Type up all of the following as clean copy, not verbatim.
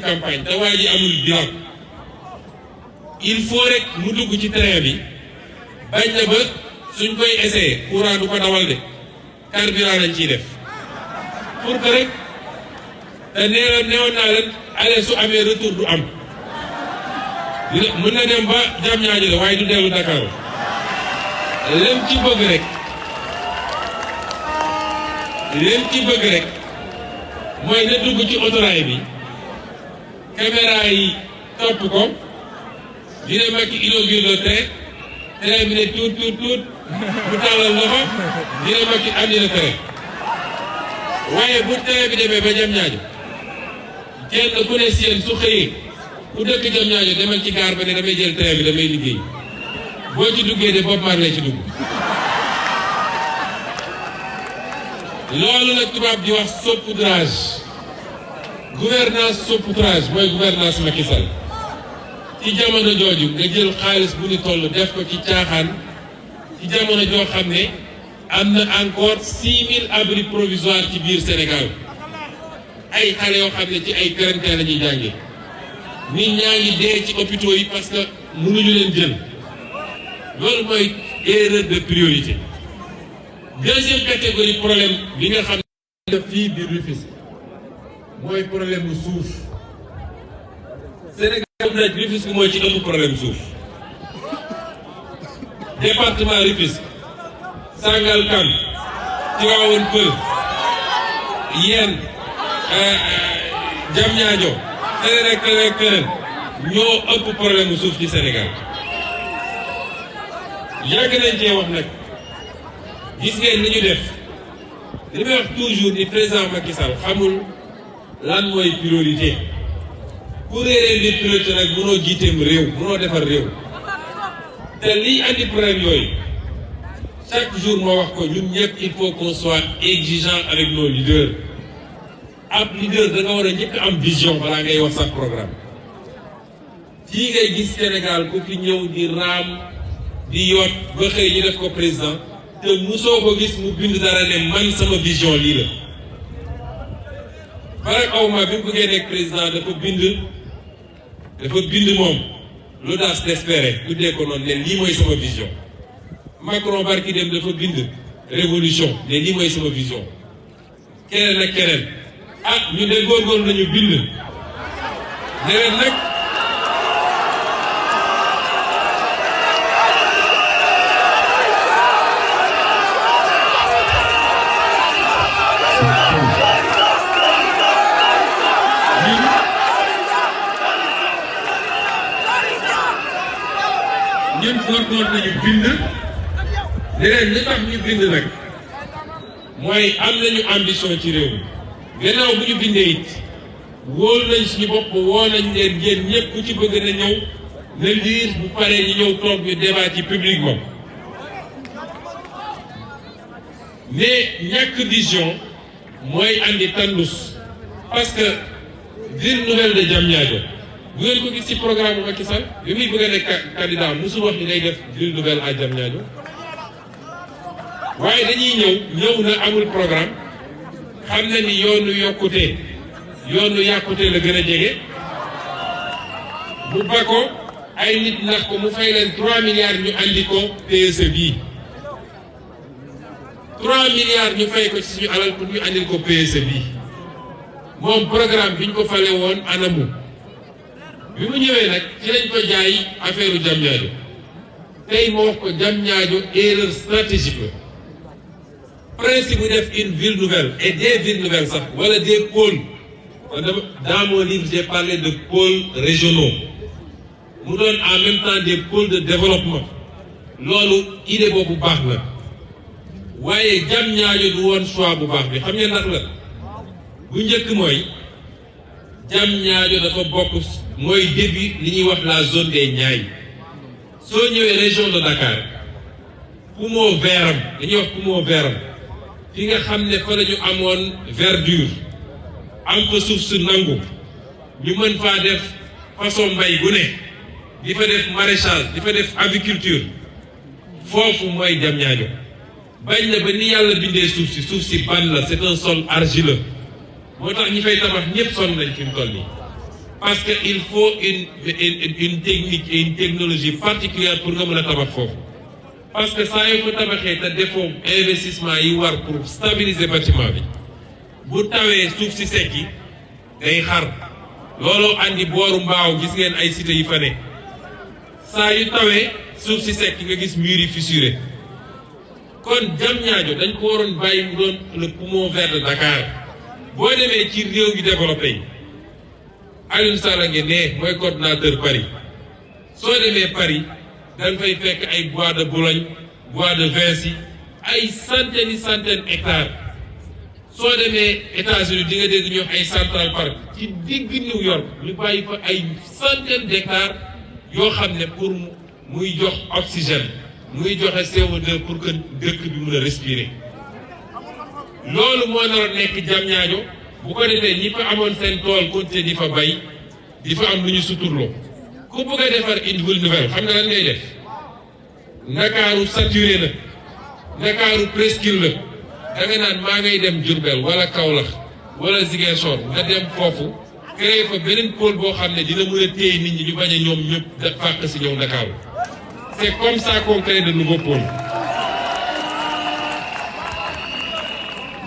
campagne te waa ji amul bilan il faut rek mu dugg ci terrain bi bañ na ba suñ koy essayer courant du ko dawal de carburant lañ ciy def pour que rek te neewoon naa leen allez su amee retour du am mën na dem ba jam ñaajo de waaye du dellu Dakar leen ci bëgg rek mooy na dugg ci autorail bi caméra yi topp ko dina Macky inaugure le train bi ne tuut bu tàllal loxo dina Macky andi le train waaye bu train bi demee ba jam ñaajo kenn ku ne seen su xëyee ku dëkk jam ñaajo demal ci gaar ba ne damay jël train bi damay liggéey boo ci duggee de Bob Marley ci dugg loolu nag tubaab di wax saupoudrage gouvernance saupoudrage mooy gouvernance Macky Sall ci jamono jooju nga jël xaalis bu ñu toll def ko ci caaxaan ci jamono joo xam ne am na encore 6000 abris provisoires ci biir Sénégal ay xale yoo xam ne ci ay quarantaine la ñuy jànge nit ñaa ngi dee ci hôpitaux yi parce que mënuñu leen jël loolu mooy erreur de priorité. Deuxième catégorie problème bi nga xam ne fii biir Rufisque mooy problème mu suuf Sénégal nag Rufisque mooy ci ëpp problème suuf département Rufisque Sangalkam Tivaouane Peulh Yène Diamniadio keneen ñoo ëpp problème mu suuf ci Sénégal yàgg nañ cee wax nag gis ngeen ni ñu def li may wax toujours ni président Macky Sall xamul lan mooy priorité ku réeree di priorité nag mënoo jiiteem réew mënoo defar réew te liy andi problème yooyu chaque jour moo wax ko ñun ñëpp il faut qu'on soit exigeant avec nos leaders ab leader da nga war a njëkk am vision balaa ngay wax sax programme fii ngay gis Sénégal ku fi ñëw di raam di yoot ba xëy ñu def ko président te musoo ko gis mu bind dara ne man sama vision lii la Barack Obama bi mu bëggee nekk président dafa bind moom l'audace d'espérer tuddee ko noonu ne lii mooy sama vision Macron barki dem dafa bind révolution ne lii mooy sama vision keneen ak keneen ñu de góorgóorlu nañu bind ne leen nag ñun góorgóorlu nañu bind leneen li tax ñu bind nag mooy am nañu ambition ci réew mi gannaaw bu ñu bindee it wóolu nañ suñu bopp woo nañ leen yéen ñëpp ku ci bëgg na ñëw na lire bu paree ñu ñëw toog ñu débat ci publiquement mais ñàkk vision mooy andi tandus parce que ville nouvelle de Diamniadio bu ngeen ko gis ci programme Macky Sall bi muy bëgg a nekk candidat musul wax ni day def ville nouvelle à Diamniadio waaye dañuy ñëw na amul programme xam na ni yoonu yàqute la gën a jege bu ba ko ay nit nax ko mu fay leen 3 milliards ñu andi ko PSE bii 3 milliards ñu fay ko ci suñu alal pour ñu andil ko PSE bii moom programme bi ñu ko fale woon anamu bi mu ñëwee nag ci lañ ko jaay affaire Diamniadio tey moo wax ko Diamniadio erreur stratégique la principe bu def une ville nouvelle et des villes nouvelles sax wala des pôles dans mon livre j'ai parlé de pôles régionaux mu doon en même temps des pôles de développement loolu idée boobu baax na waaye Diamniadio du woon choix bu baax bi xam ngeen ndax la bu njëkk mooy Diamniadio dafa bokk mooy début li ñuy wax la zone des Niayes soo ñëwee région de Dakar poumon vert am dañuy wax poumon vert am fi nga xam ne fa la ñu amoon verdure am fa suuf su nangu ñu mën faa def façon mbay gu ne di fa def maraîchage di fa def aviculture foofu mooy Diamniadio bañ na ba ni yàlla bindee suuf si ban la c'est un sol argileux moo tax ñi fay tabax ñëpp sonn nañ fi mu toll nii parce que il faut une technique et une technologie particulière pour nga mën a tabax foofu parce que saa yoo ko tabaxee te defoo investissement yi war pour stabiliser bâtiment bi bu tawee suuf si sekki day xar looloo andi booru mbaaw gis ngeen ay cité yi fa ne saa yu tawee suuf si sekki nga gis murs yi fissuré kon Diamniadio dañ ko waroon bàyyi mu doon le poumon vert de Dakar boo demee ci réew yu développé yi Alioune Sall ngi ne mooy coordonnateur Paris soo demee Paris da nga fay fekk ay bois de Boulogne bois de Vinci ay centaines hectares soo demee États-Unis di nga dégg ñu wax ay Central Park ci digg New York ñu bàyyi fa ay centaines d'hectares yoo xam ne pour muy jox oxygène muy joxe CO2 pour que dëkk bi mën a respirer loolu moo naroon nekk Diamniadio bu ko defee ñi fa amoon seen tool continuer di fa bay di fa am lu ñu suturloo ku bëgg a defar une ville nouvelle xam nga lan ngay def Ndakaaru saturé na Ndakaaru presqu'île la da nga naan maa ngay dem Diourbel wala Kaolack wala Ziguinchor nga dem foofu créer fa beneen pôle boo xam ne dina mën a téye nit ñi ñu bañ a ñoom ñëpp da fàq si ñëw Ndakaaru c'est comme ça qu'on crée de nouveaux pôles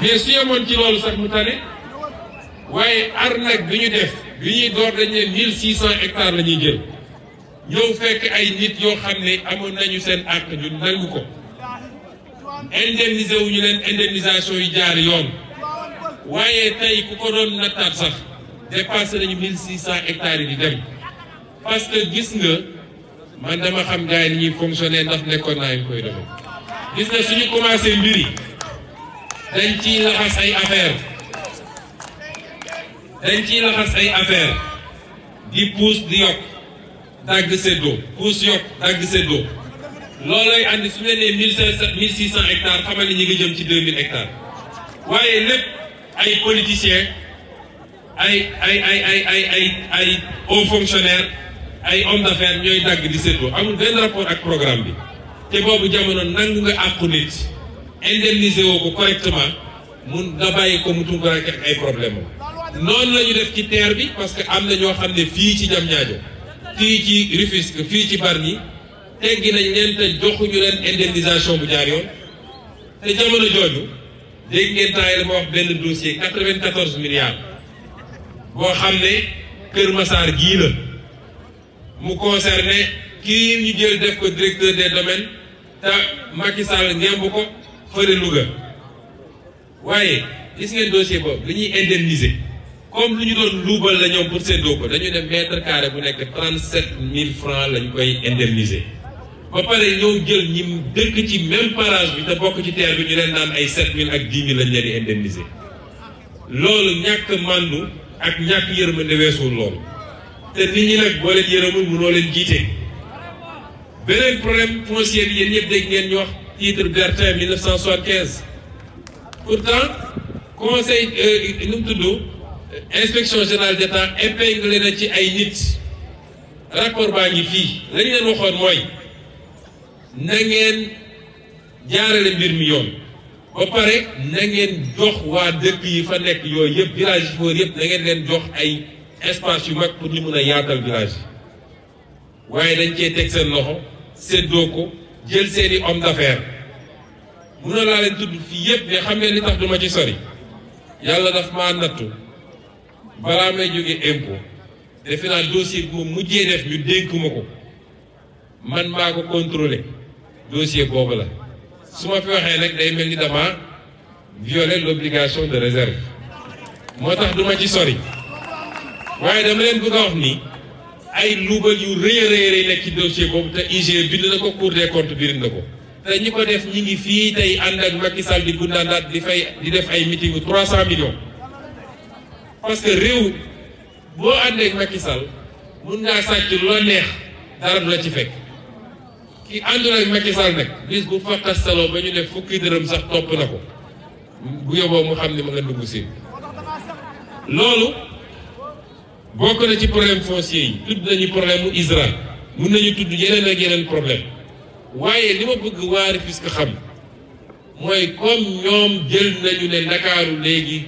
mais su yemoon ci loolu sax mu tane waaye arnaque bi ñu def bi ñuy door dañ ne 1600 hectares la ñuy jël ñëw fekk ay nit yoo xam ne amoon nañu seen àq ñu nangu ko indemniser wuñu leen indemnisation yu jaar yoon waaye tey ku ko doon nattaat sax dépassé nañu 1600 hectares yi di dem parce que gis nga man dama xam gars yi ni ñuy fonctionner ndax nekkoon naa ñu koy defee gis nga suñu commencé mbir yi dañ ciy laxas ay affaire di puus di yokk dagg séddoo puus yokk dagg séddoo loolooy andi su ñu nee 1600 hectares xamal ni ñi ngi jëm ci 2000 hectares waaye lépp ay politiciens ay hauts fonctionnaires ay hommes d'affaires ñooy dagg di séddoo amul benn rapport ak programme bi te boobu jamono nangu nga àqu nit indemniser woo ko correctement mun nga bàyyi ko mu tunga ak ay problème noonu la ñu def ci terre bi parce que am na ñoo xam ne fii ci Diamniadio fii ci Rufisque fii ci Bargny teggi nañ leen te joxuñu leen indemnisation bu jaar yoon te jamono jooju dégg ngeen temps yi la ma wax benn dossier 94 milliards boo xam ne Kër Massar gii la mu concerné kii ñu jël def ko directeur des domaines te Macky Sall ngemb ko fële Louga waaye gis ngeen dossier boobu li ñuy indemniser comme lu ñu doon luubal la ñoom pour séddoo ko dañu ne mètre carré bu nekk 37 000 francs lañ koy indemniser ba pare ñëw jël ñi dëkk ci même parage bi te bokk ci terre bi ñu leen naan ay 7 000 ak 10 000 lañ leen di indemniser loolu ñàkk màndu ak ñàkk yërmande weesuwul loolu te nit ñi nag boo leen yërëmul mënoo leen jiite beneen problème foncier bi yéen ñëpp dégg ngeen ñu wax titre Bertin 1975 pourtant conseil nu mu tudd inspection générale d'État épinglé na ci ay nit rapport baa ngi fii lañ leen waxoon mooy na ngeen jaarale mbir mi yoon ba pare na ngeen jox waa dëkk yi fa nekk yooyu yëpp village yi foor yëpp na ngeen leen jox ay espace yu mag pour ñu mun a yaatal village yi waaye dañ cee teg seen loxo séddoo ko jël seeni homme d'affaires mënoo laa leen tudd fii yëpp mais xam ngeen li tax duma ci sori yàlla daf maa nattu balaa may jóge impôt defe naa dossier bu mujjee def ñu dénk ma ko man maa ko contrôler dossier boobu la su ma fi waxee nag day mel ni dama violer l'obligation de réserve moo tax duma ci sori waaye dama leen bëgg a wax ni ay luubal yu rëy a rëy nekk ci dossier boobu te IGE bind na ko Cour des comptes bind na ko te ñi ko def ñi ngi fii tey ànd ak Macky Sall di gundaandaat di def ay meeting 300 millions parce que réew boo àndee ak Macky Sall mun ngaa sàcc lu la neex dara du la ci fekk ki àndul ak Macky Sall nag bis bu fakkas saloo ba ñu ne fukki dërëm sax topp na ko bu yóbboo mu xam ni ma nga dugg si loolu bokk na ci problème foncier yi tudd nañu problème mu ISRA mun nañu tudd yeneen ak yeneen problème waaye li ma bëgg waa Rufisque xam mooy comme ñoom jël nañu ne Ndakaaru léegi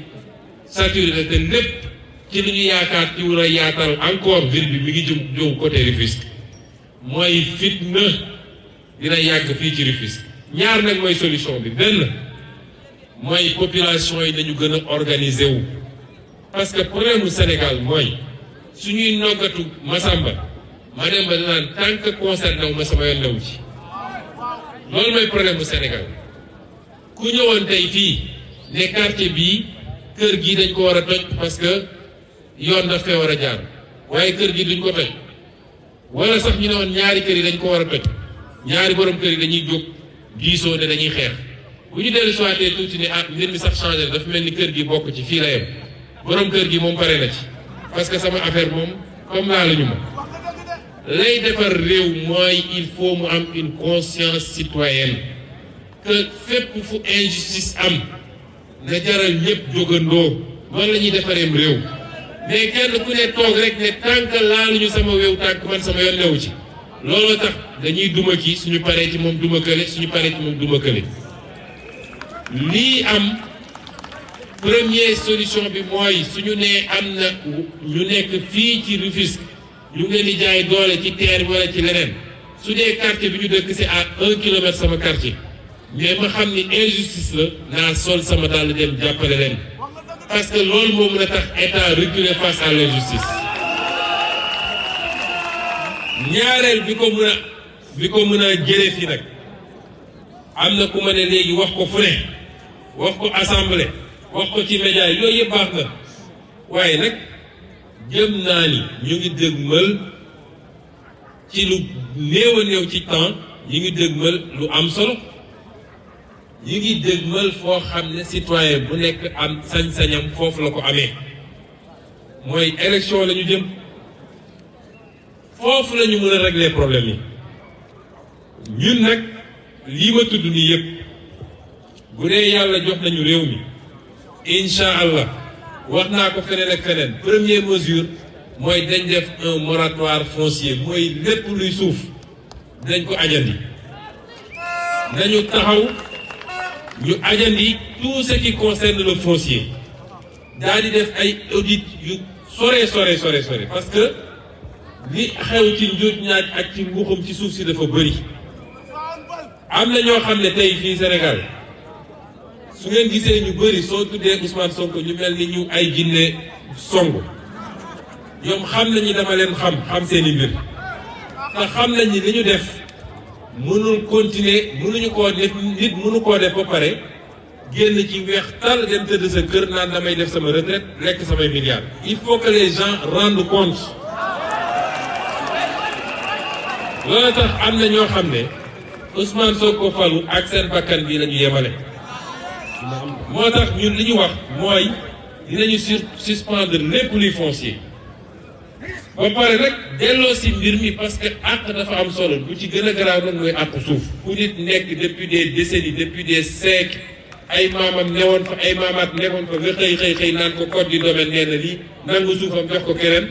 saturé te lépp ci li ñu yaakaar ci war a yaatal encore ville bi mi ngi jëm côté Rufisque mooy fitna dina yàgg fii ci Rufisque ñaar nag mooy solution bi benn mooy population yi nañu gën a organiser wu parce que problème mu Sénégal mooy suñuy noggatu Massamba ma dem ba danaan tant que concerné wu ma sama yoon newu ci loolu mooy problème mu Sénégal ku ñëwoon tey fii ne quartier bii kër gi dañ ko war a toj parce que yoon daf fee war a jaar waaye kër gi duñ ko toj wala sax ñu ne woon ñaari kër yi dañ ko war a toj ñaari borom kër yi dañuy jóg diisoo ne dañuy xeex bu ñu dellu soité tuuti ne mbir mi sax changé dafa mel ni kër gi bokk ci fii la yem borom kër gi moom pare na ci parce que sama affaire moom comme laa la ñu ma lay defar réew mooy il faut mu am une conscience citoyenne que fépp fu injustice am na jaral ñëpp jógandoo man la ñuy defareem réew mais kenn ku ne toog rek ne tànk laaluñu sama wéew tànk man sama yoon newu ci looloo tax dañuy duma kii suñu paree ci moom duma kële suñu paree ci moom duma kële lii am première solution bi mooy suñu nee am na ñu nekk fii ci Rufisque ñu ngi leen di jaay doole ci terre bi wala ci leneen su dee quartier bi ñu dëkk c'est à 1 kilomètre sama quartier mais ma xam ni injustice la naa sol sama dàll dem jàppale leen parce que loolu moo mën a tax état reculer face à l'injustice ñaareel bi ko mën a jëlee fii nag am na ku ma ne léegi wax ko fu ne wax ko assemblée wax ko ci média yi yooyu yëpp baax na waaye nag jëm naa ni ñu ngi dëgmal ci lu néew a néew ci temps ñu ngi dëgmal lu am solo ñu ngi dëgmal foo xam ne citoyen bu nekk am sañ-sañam foofu la ko amee mooy élection la ñu jëm foofu la ñu mën a régler problème yi ñun nag lii ma tudd nii yëpp bu dee yàlla jox nañu réew mi incha allah wax naa ko feneen ak feneen première mesure mooy dañ def un moratoire foncier mooy lépp luy suuf dañ ko ajandi nañu taxaw ñu ajandi tout ce qui concerne le foncier daal di def ay audit yu sore parce que li xew ci njuuj ñaaj ak ci mbuxum ci suuf si dafa bëri am na ñoo xam ne tey fii Sénégal su ngeen gisee ñu bëri soo tuddee Ousmane Sonko ñu mel ni ñu ay jinne song ñoom xam nañu dama leen xam seeni mbir te xam nañ ni li ñu def mënul continuer mënuñu koo def nit mënu koo def ba pare génn ci weex tal dem tëdd sa kër naan damay def sama retraite lekk samay milliards. Il faut que les gens rendent compte loolu tax am na ñoo xam ne Ousmane Sonko falu ak seen bakkan bii la ñu yemale. moo tax ñun li ñu wax mooy dinañu suspendre lépp luy foncier ba pare rek delloo si mbir mi parce que àq dafa am solo bu ci gën a garaaw nag mooy àq suuf fu nit nekk depuis des décennies depuis des siècles ay maamam newoon fa ay maamaat nekkoon fa nga xëy naan ko code du domaine nee na lii nangu suufam jox ko keneen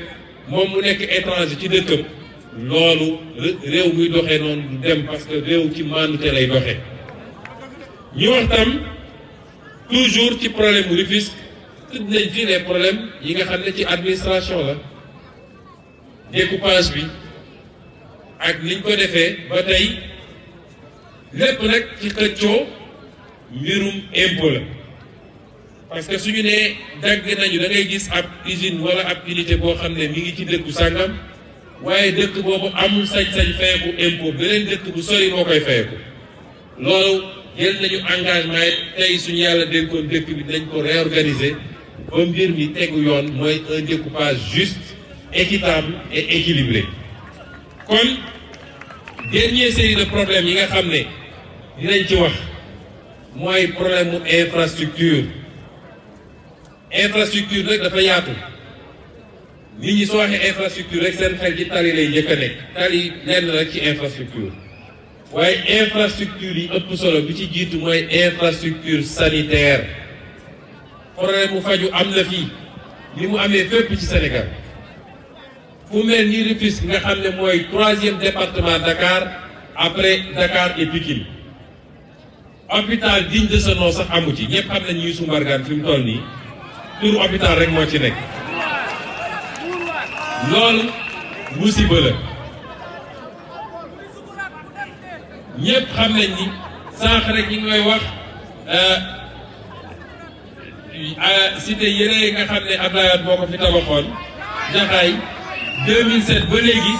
moom mu nekk étranger ci dëkkam loolu réew muy doxee noonu du dem parce que réew ci maandute lay doxee ñu wax tam toujours ci problème mu Rufisque tudd nañ fii les problèmes yi nga xam ne ci administration la découpage bi ak niñ ko defee ba tey lépp nag ci xëccoo mbirum impôt la parce que suñu nee dagg nañu da ngay gis ab usine wala ab unité boo xam ne mi ngi ci dëkku sàngam waaye dëkk boobu amul sañ-sañ fayeku impôt beneen dëkk bu sori moo koy fayeku loolu jël nañu engagement yi tey suñu yàlla dénkoon dëkk bi dañ ko réorganiser ba mbir mi tegu yoon mooy un découpage juste équitable et équilibré kon dernière série de problèmes yi nga xam ne dinañ ci wax mooy problème mu infrastructure nag dafa yaatu nit ñi soo waxee infrastructure rek seen xel ci tali lay njëkk a nekk tali lenn rek ci infrastructure waaye infrastructure yi ëpp solo bi ci jiitu mooy infrastructure sanitaire problème mu faju am na fii ni mu amee fépp ci Sénégal fu mel ni Rufisque nga xam ne mooy 3e département Dakar après Dakar et Pikine hôpital digne de ce nom sax amu ci ñëpp xam nañu Youssou Mbargane fi mu toll nii turu hôpital rek moo ci nekk loolu musiba la ñëpp xam nañ ni sànq rek ñi ngi koy wax cité yére nga xam ne Abdoulaye Wade moo ko fi tabaxoon Jaxaay 2007 ba léegi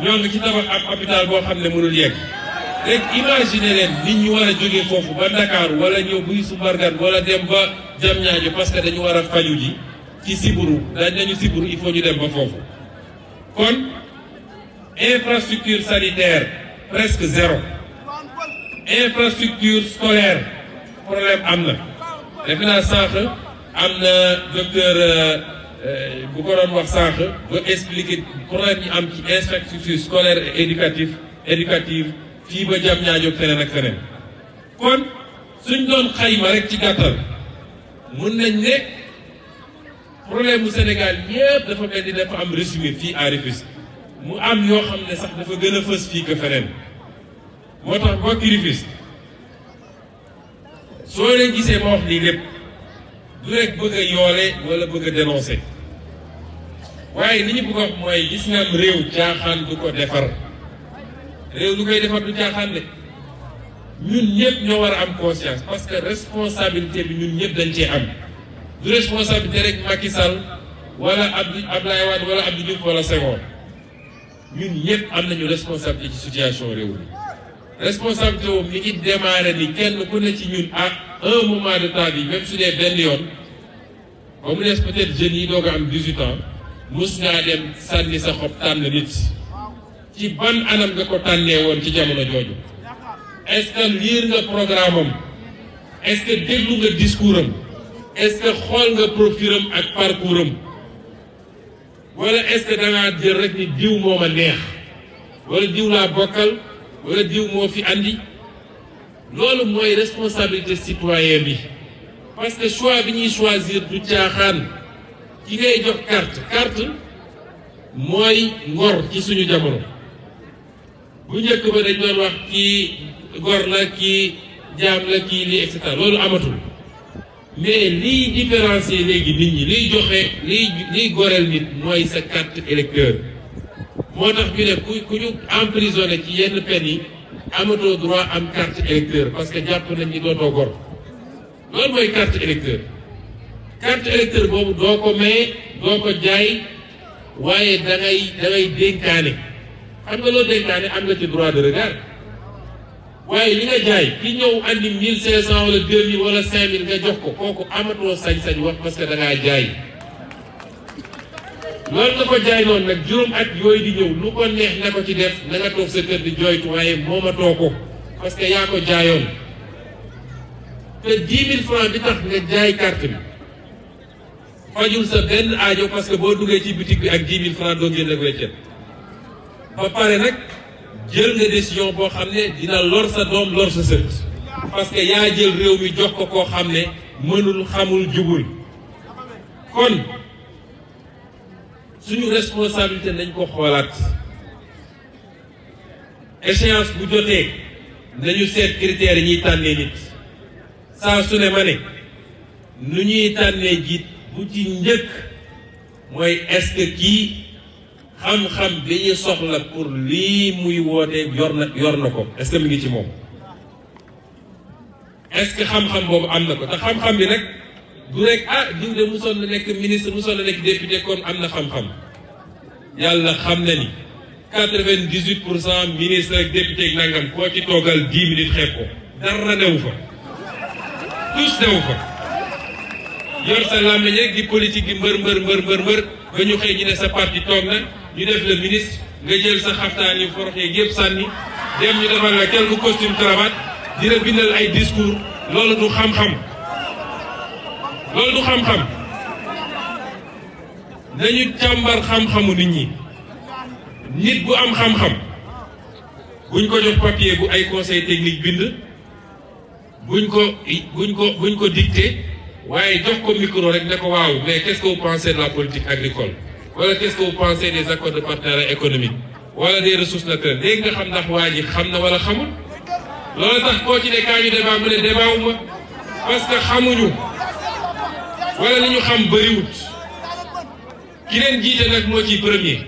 ñoo ngi ci tabax ab hôpital boo xam ne mënul yegg rek imaginer leen nit ñi war a jógee foofu ba Dakar wala ñëw buy Sumbargane wala dem ba Diamniadio parce que dañu war a faju ji ci siburu dañu siburu il faut ñu dem ba foofu kon infrastructure sanitaire presque zéro infrastructure scolaire problème am na defe naa sànq am na docteur bu ko doon wax sànq ba expliquer problème yi am ci infrastructure scolaire et éducative fii ba Diamniadio feneen ak feneen kon suñ doon xayma rek ci gàttal mun nañ ne problème mu Sénégal yëpp dafa mel ni dafa am résumé fii à Rufisque mu am yoo xam ne sax dafa gën a fës fii que feneen moo tax mbokki Rufisque soo leen gisee ma wax lii lépp du rek bëgg a yoole wala bëgg a dénoncer waaye li ñu bëgg a wax mooy gis nga am réew caaxaan du ko defar réew lu koy defar du caaxaan de ñun ñëpp ñoo war a am conscience parce que responsabilité bi ñun ñëpp dañ cee am du responsabilité rek Macky Sall wala Abdoulaye Wade wala Abdou Diouf wala Senghor ñun ñëpp am nañu responsabilité ci situation réew mi responsabilité boobu mi ngi démarré ni kenn ku ne ci ñun à un moment de temps bi même su dee benn yoon ba mu des peut-être jeunes yi doog a am 18 ans mus ngaa dem sànni sa xob tànn nit ci ban anam nga ko tànnee woon ci jamono jooju est-ce que lire nga programme am est-ce que déglu nga discours am est-ce que xool nga profil am ak parcours am wala est-ce que da ngaa jël rek ni diw moo ma neex wala diw laa bokkal wala diw moo fi andi loolu mooy responsabilité citoyen bi parce que choix bi ñuy choisir du caaxaan ki ngay jox carte mooy ngor ci suñu jamono bu njëkk ba dañ doon wax kii gor la kii jaam la kii lii et cetera loolu amatul mais liy différencier léegi nit ñi liy joxe liy goreel nit mooy sa carte électeur moo tax ñu ne ku ñu emprisonné ci yenn peine yi amatoo droit am carte électeur parce que jàpp nañ ni dootoo gor loolu mooy carte électeur boobu doo ko maye doo ko jaay waaye da ngay dénkaane xam nga loolu dénkaane am nga ci droit de regard waaye li nga jaay ki ñëw andi 1500 wala 2000 wala 5000 nga jox ko kooku amatoo sañ-sañ wax parce que da ngaa jaay loolu nga ko jaay noonu nag juróom at yooyu di ñëw lu ko neex na ko ci def na nga toog sa kër di jooytu waaye moomatoo ko parce que yaa ko jaayoon te 10 000 francs bi tax nga jaay carte bi fajul sa benn aajo parce que boo duggee ci boutique bi ak 10 000 francs doo génn ak weccet ba pare nag jël nga décision boo xam ne dina lor sa doom lor sa sët parce que yaa jël réew mi jox ko koo xam ne mënul xamul jubul kon suñu responsabilité nañ ko xoolaat échéance bu jotee nañu seet critères yi ñuy tànnee nit saa su ne ma ne nu ñuy tànnee jiit bu ci njëkk mooy est-ce que kii xam-xam bi ñu soxla pour lii muy woote yor na ko est-ce que mi ngi ci moom est-ce que xam-xam boobu am na ko te xam-xam bi nag du rek diw de musoon na nekk ministre musoon na nekk député kon am na xam-xam yàlla xam na ni 98% ministre ak député ak nangam koo ci toogal 10 minutes xeeb ko dara newu fa tous newu fa yor sa làmmiñ rek di politique di mbër ba ñu xëy ñu ne sa parti toog na ñu def le ministre nga jël sa xaftaan yu foroxee yëpp sànni dem ñu defal la quelque costume cravate di la bindal ay discours loolu du xam-xam nañu càmbar xam-xamu nit ñi nit bu am xam-xam buñ ko jox papier bu ay conseil technique bind buñ ko dicté waaye jox ko micro rek ne ko waaw mais qu'est-ce que vous pensez de la politique agricole wala qu'est-ce que vous pensez des accords de partenariat économique wala des ressources naturelles léegi nga xam ndax waa ji xam na wala xamul loolu tax koo ci ne kaa ñu débat mu ne débat wu ma parce que xamuñu wala li ñu xam bëriwut ki leen jiite nag moo ciy premier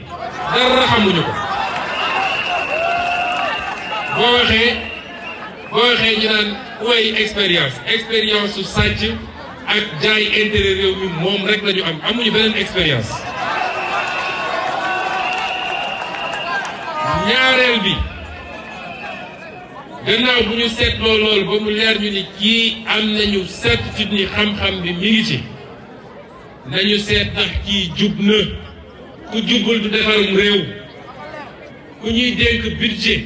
dara xamuñu ko boo waxee ñu naan way expérience su sàcc ak jaay intérêt réew mi moom rek la ñu am amuñu beneen expérience. ñaareel bi gannaaw bu ñu seetloo loolu ba mu leer ñu ni kii am nañu certitude ni xam-xam bi mi ngi ci nañu seet ndax kii jub na ku jubul du defarum réew ku ñuy dénk budget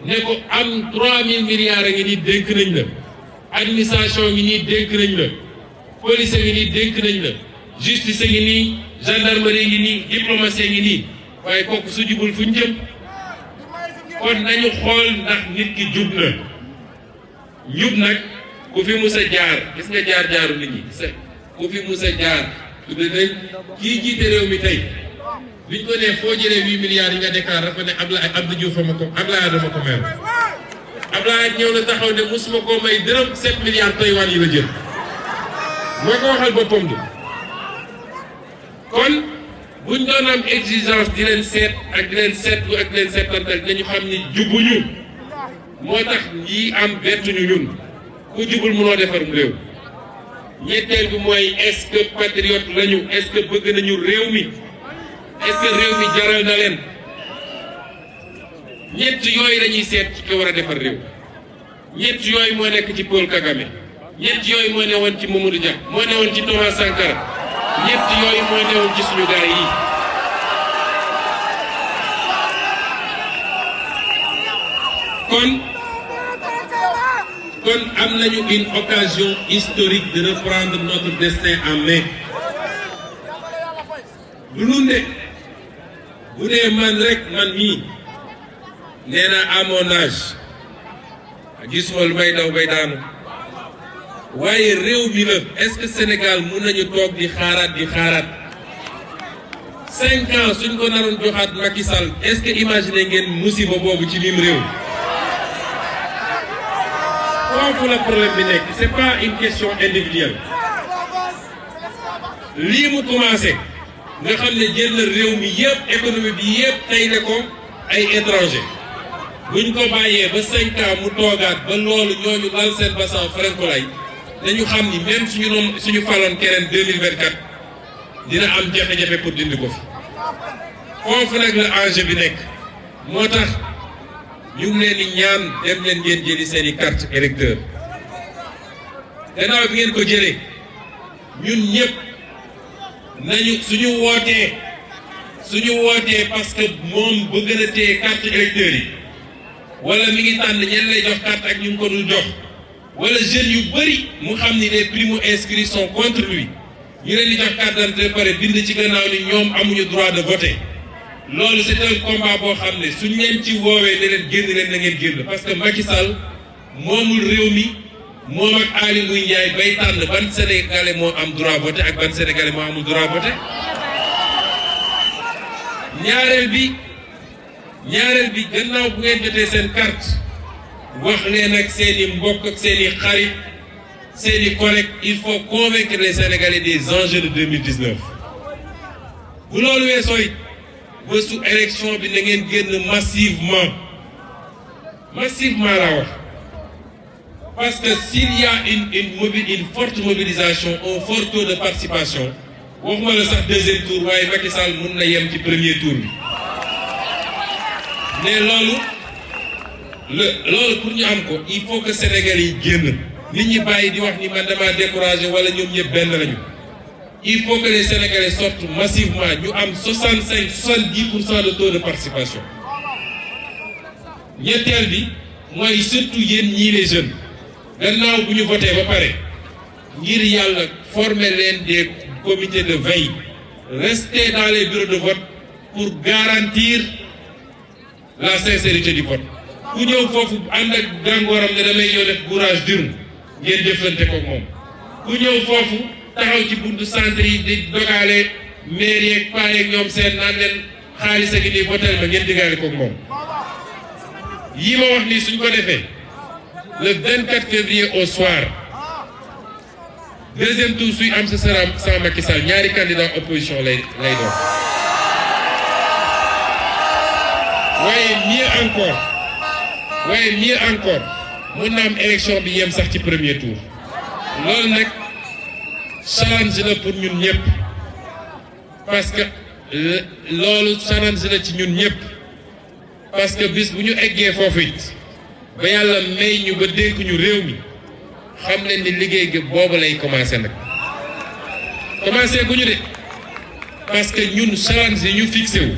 ne ko am 3000 milliards a ngi nii dénk nañ la administration ngi nii dénk nañ la police ngi nii dénk nañ la justice ngi nii gendarmerie ngi nii diplomatie ngi nii waaye kooku su jubul fu ñu jëm kon nañu xool ndax nit ki jub na njub nag ku fi mus a jaar gis nga jaar-jaaru nit ñi ku fi mus a jaar tudde nañ kii jiite réew mi tey biñ ko nee foo jëlee 8 milliards yi nga déclaré dafa ne Abdou Diouf ma ko Abdoulaye Adama ko mel Abdoulaye ñëw na taxaw ne musuma koo may dërëm 7 milliards Taïwan yi la jël moo ko waxal boppam du kon buñ doon am exigence di leen seet ak di leen seetlu ak di leen seetantal dañu xam ni jubuñu moo tax lii am bettuñu ñun ku jubul mënoo defarum réew ñetteel bi mooy est-ce que patriote lañu est-ce que bëgg nañu réew mi est-ce que réew mi jaral na leen ñett yooyu lañuy seet ci ki war a defar réew ñett yooyu moo nekk ci Paul Kagame ñett yooyu moo newoon ci Mamadou Dia moo newoon ci Thomas Sankara ñett yooyu moo newoon ci suñu gaay yi kon am nañu une occasion historique de reprendre notre destin en main du nun de bu dee man rek man mii nee na à mon âge gisuma lu may daw bay daanu waaye réew mi la est-ce que Sénégal mun nañu toog di xaaraat 5 ans suñ ko naroon joxaat Macky Sall est-ce que imaginer ngeen musiba boobu ci lim réew foofu la problème bi nekk c'est pas une question individuelle lii mu commencé nga xam ne jël na réew mi yëpp économie bi yëpp tey ne ko ay étranger buñ ko bàyyee ba 5 ans mu toogaat ba loolu ñooñu lal seen bassan francolay dañu xam ni même suñu faloon keneen 2024 dina am jafe-jafe pour dindi ko fi foofu nag la enjeu bi nekk moo tax ñu ngi leen di ñaan dem leen ngeen jëli seen i carte électeur gannaaw bi ngeen ko jëlee ñun ñëpp nañu suñu wootee parce que moom bëgg na téye carte électeur yi wala mi ngi tànn ñenn lay jox carte ak ñu ngi ko dul jox wala jeunes yu bëri mu xam ni les primo-inscrits sont contre lui ñu leen di jox carte d'identité pare bind ci gannaaw ni ñoom amuñu droit de voter loolu c'est un combat boo xam ne suñ leen ci woowee ne leen génn leen na ngeen génn parce que Macky Sall moomul réew mi moom ak Aly Ngouille Ndiaye bay tànn ban Sénégalais moo am droit voter ak ban Sénégalais moo amul droit voter ñaareel bi gannaaw bu ngeen jotee seen carte wax leen ak seeni mbokk ak seeni xarit seeni collègues il faut convaincre les Sénégalais des enjeux de 2019 bu loolu weesoo it bésu élection bi na ngeen génn massivement laa wax parce que s'il y a une forte mobilisation un fort taux de participation waxuma la sax deuxième tour waaye Macky Sall mën na yem ci premier tour bi mais loolu pour ñu am ko il faut que Sénégalais yi génn nit ñi bàyyi di wax ni man dama découragé wala ñoom ñëpp benn lañu il faut que les Sénégalais sortent massivement ñu am 70% de taux de participation ñetteel bi mooy surtout yéen ñii les jeunes gannaaw bu ñu voté ba pare ngir yàlla former leen des comités de veille rester dans les bureaux de vote pour garantir la sincérité du vote ku ñëw foofu ànd ak gàngooram ne damay ñëw def bourrage d'urne ngeen jëflante ko moom ku ñëw foofu taxaw ci buntu centre yi di dogaale maire yeeg paa yeeg ñoom seen naan leen xaalis a ngi nii votel ma ngeen digaale ko moom yi ma wax nii suñ ko defee le 24 février au soir deuxième tour suy am ce sera sans Macky Sall ñaari candidat opposition lay doon. waaye mieux encore mun na am élection bi yem sax ci premier tour loolu nag challenge la pour ñun ñëpp parce que loolu challenge la ci ñun ñëpp parce que bis bu ñu eggee foofu it ba yàlla may ñu ba dénk ñu réew mi xam leen ni liggéey gi boobu lay commencé nag commencé gu ñu de parce que ñun challenge yi ñu fixé wu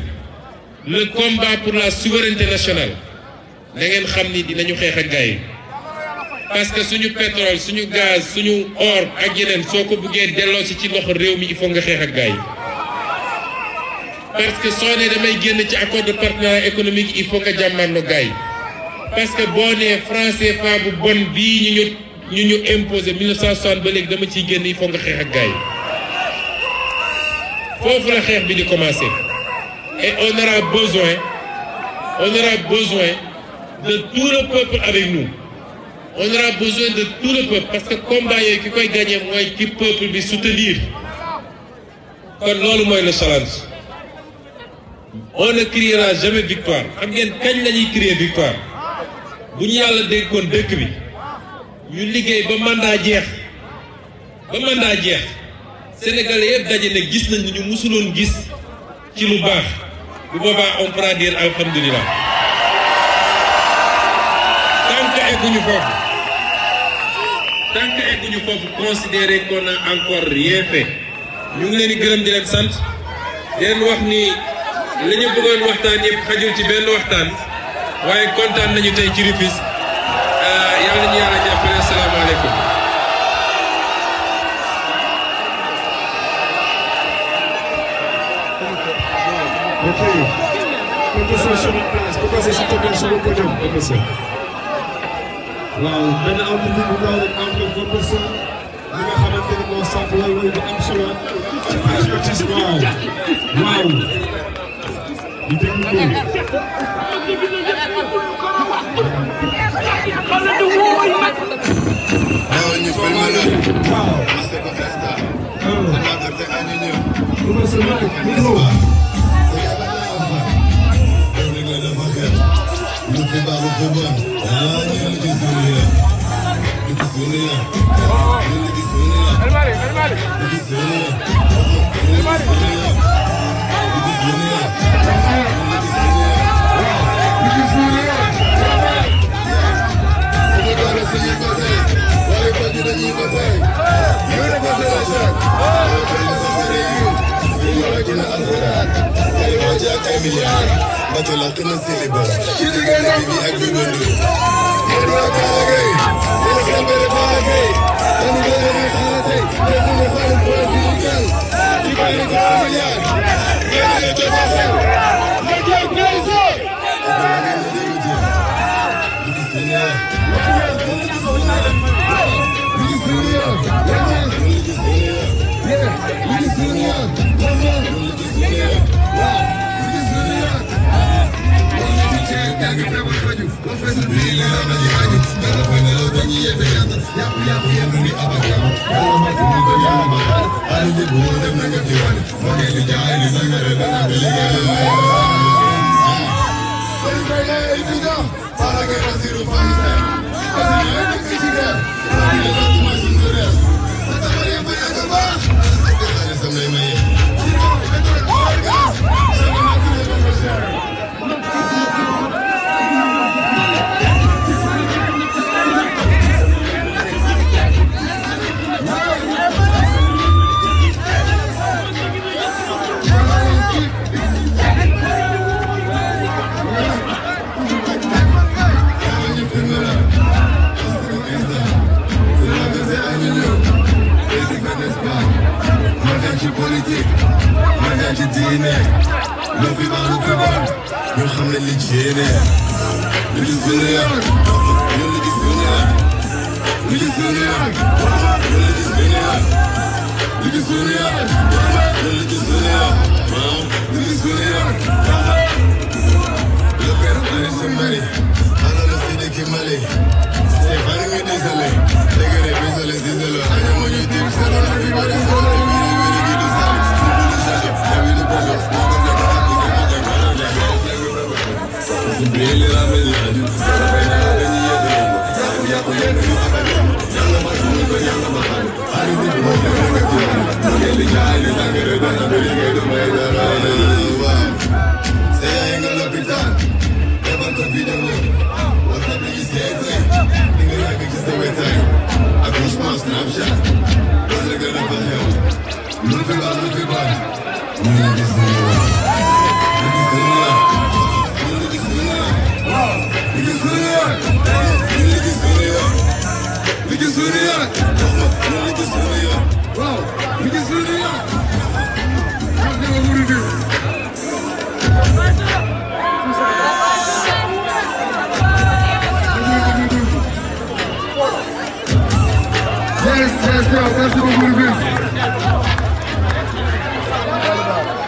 le combat pour la souveraineté nationale da ngeen xam ni dinañu xeex ak gars yi parce que suñu pétrole suñu gaz suñu or ak yeneen soo ko buggee delloo ci loxo réew mi il faut nga xeex ak gars yi parce que soo nee damay génn ci accord de partenariat économique il faut nga jàmmarloo gars yi parce que boo nee franc CFA bu bon bii ñu imposé 1960 ba léegi dama ciy génn il faut nga xeex ak gars yi foofu la xeex bi di commencer et on aura besoin de tout le peuple avec nous on aura besoin de tout le peuple parce que combat yooyu ki koy gagner mooy ki peuple bi soutenir kon loolu mooy le challenge on ne criera jamais victoire xam ngeen kañ la ñuy crier victoire bu ñu yàlla dénkoon dëkk bi ñu liggéey ba mandat jeex Sénégalais yëpp daje ne gis nañ ñu musuloon gis ci lu baax bu boobaa on pourra dire alhamdulilah tant que egguñu foofu considérer qu'on a encore rien fait ñu ngi leen di gërëm di leen sant di leen wax ni li ñu bëggoon waxtaan yëpp xajul ci benn waxtaan waaye kontaan nañu tey ci Rufisque yàlla ñu yàlla jàppale asalaamaaleykum. Ok. Professeur sur une place. Vous passez s'il te plaît sur le podium, professeur. waaw benn entrevue bu ndaw rek entre professeur li nga xamante ne moo samp loolu bu am solo ci perspective waaw ñu déglu ko. waaw ñu filmé la. waaw. professeur micro. Bato la kena célébrer. Qui te gagne la vie avec le bonheur. Et nous la caragay. Et nous la belle caragay. Et nous la belle caragay. Et nous la belle caragay. Il va les familial. Et nous les deux passés. Les deux plaisirs. Et nous la gagne de l'audio. Lucky Seigneur. Lucky Seigneur. Lucky Seigneur. Le père c'est désolé. C'est pas désolé. sale, si se lo haya muy deep, se lo la viva de solo, de miri, que tú sabes. Ya vi de pollo, no complejo, aquí que no te calo, ya vi de plego, siempre le da media, yo te solo pena, la venía de loco. Ya con el río, ya lo más único, ya lo más alto. Ahí sí, como te creo que quiero, porque le cae, le da que le da, no le que tú me das, say I ain't gonna hospital, never go video, what's up, niggas, nigga, like niggas, stay with time. I push my Snapchat, one nigga never help. Look at that, look at that. Niggas in the world. Niggas in the world. Niggas in the world. Niggas in the world. Niggas in the world. Niggas in the world. Niggas in the world. Wow. Niggas in the world. What do you do? Yes, that's what we're doing.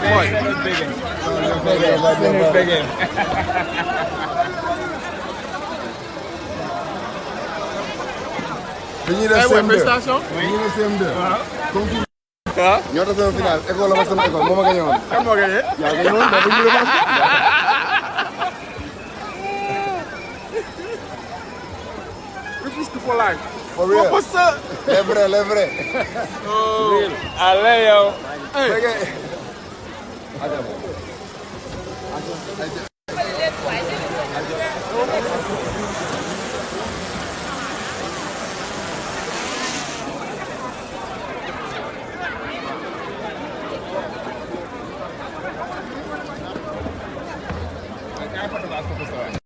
Boy. Begging. Dañuy def CM2. Dañuy def CM2. Comme tu ñoo tax sama final école la ma sama école moo ma gagné woon. Kan moo gagné? yaa gagné woon dafa ñu revanche. Rufisque for life. For real. What's up? Les vrais, les vrais. Oh. Allez, yo. Hey. Dégg nga.